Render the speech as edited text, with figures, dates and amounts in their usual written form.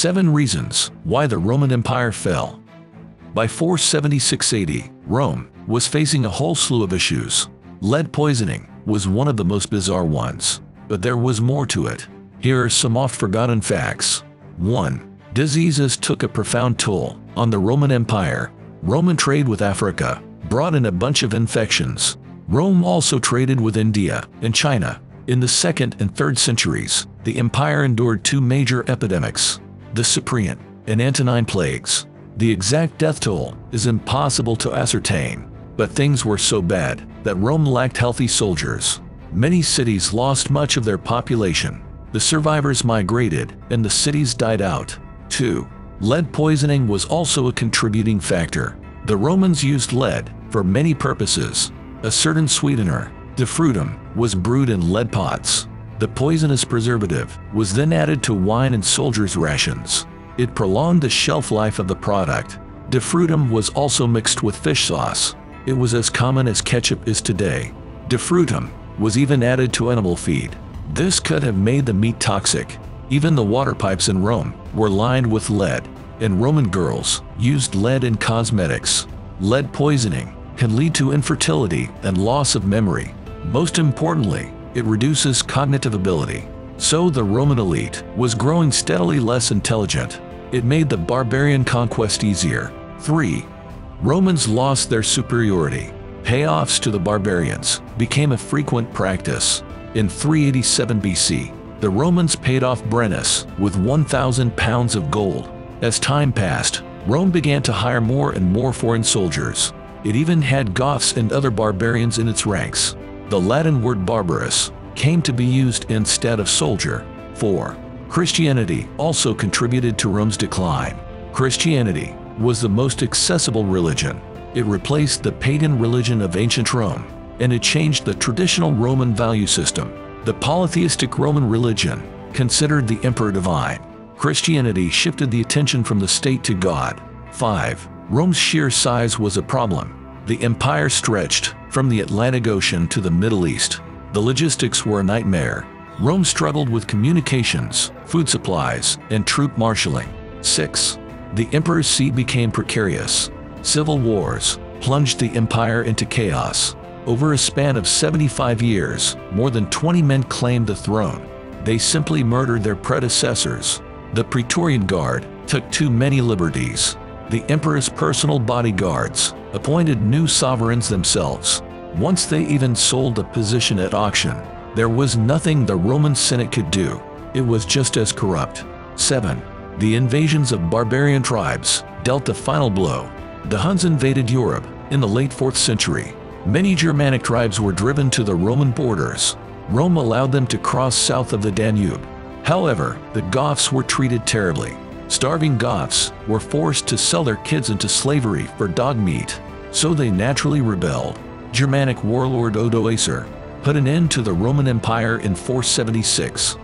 7 reasons why the Roman Empire fell. By 476 AD, Rome was facing a whole slew of issues. Lead poisoning was one of the most bizarre ones, but there was more to it. Here are some oft-forgotten facts. 1. Diseases took a profound toll on the Roman Empire. Roman trade with Africa brought in a bunch of infections. Rome also traded with India and China. In the 2nd and 3rd centuries, the empire endured 2 major epidemics, the Cyprian and Antonine plagues. The exact death toll is impossible to ascertain, but things were so bad that Rome lacked healthy soldiers. Many cities lost much of their population. The survivors migrated and the cities died out. 2. Lead poisoning was also a contributing factor. The Romans used lead for many purposes. A certain sweetener, defrutum, was brewed in lead pots. The poisonous preservative was then added to wine and soldiers' rations. It prolonged the shelf life of the product. Defrutum was also mixed with fish sauce. It was as common as ketchup is today. Defrutum was even added to animal feed. This could have made the meat toxic. Even the water pipes in Rome were lined with lead, and Roman girls used lead in cosmetics. Lead poisoning can lead to infertility and loss of memory. Most importantly, it reduces cognitive ability. So the Roman elite was growing steadily less intelligent. It made the barbarian conquest easier. 3. Romans lost their superiority. Payoffs to the barbarians became a frequent practice. In 387 BC, the Romans paid off Brennus with 1,000 pounds of gold. As time passed, Rome began to hire more and more foreign soldiers. It even had Goths and other barbarians in its ranks. The Latin word barbarus came to be used instead of soldier. 4. Christianity also contributed to Rome's decline. Christianity was the most accessible religion. It replaced the pagan religion of ancient Rome, and it changed the traditional Roman value system. The polytheistic Roman religion considered the emperor divine. Christianity shifted the attention from the state to God. 5. Rome's sheer size was a problem. The empire stretched from the Atlantic Ocean to the Middle East. The logistics were a nightmare. Rome struggled with communications, food supplies, and troop marshaling. 6. The emperor's seat became precarious. Civil wars plunged the empire into chaos. Over a span of 75 years, more than 20 men claimed the throne. They simply murdered their predecessors. The Praetorian Guard took too many liberties. The emperor's personal bodyguards appointed new sovereigns themselves. Once they even sold a position at auction. There was nothing the Roman Senate could do. It was just as corrupt. 7. The invasions of barbarian tribes dealt the final blow. The Huns invaded Europe in the late 4th century. Many Germanic tribes were driven to the Roman borders. Rome allowed them to cross south of the Danube. However, the Goths were treated terribly. Starving Goths were forced to sell their kids into slavery for dog meat, so they naturally rebelled. Germanic warlord Odoacer put an end to the Roman Empire in 476.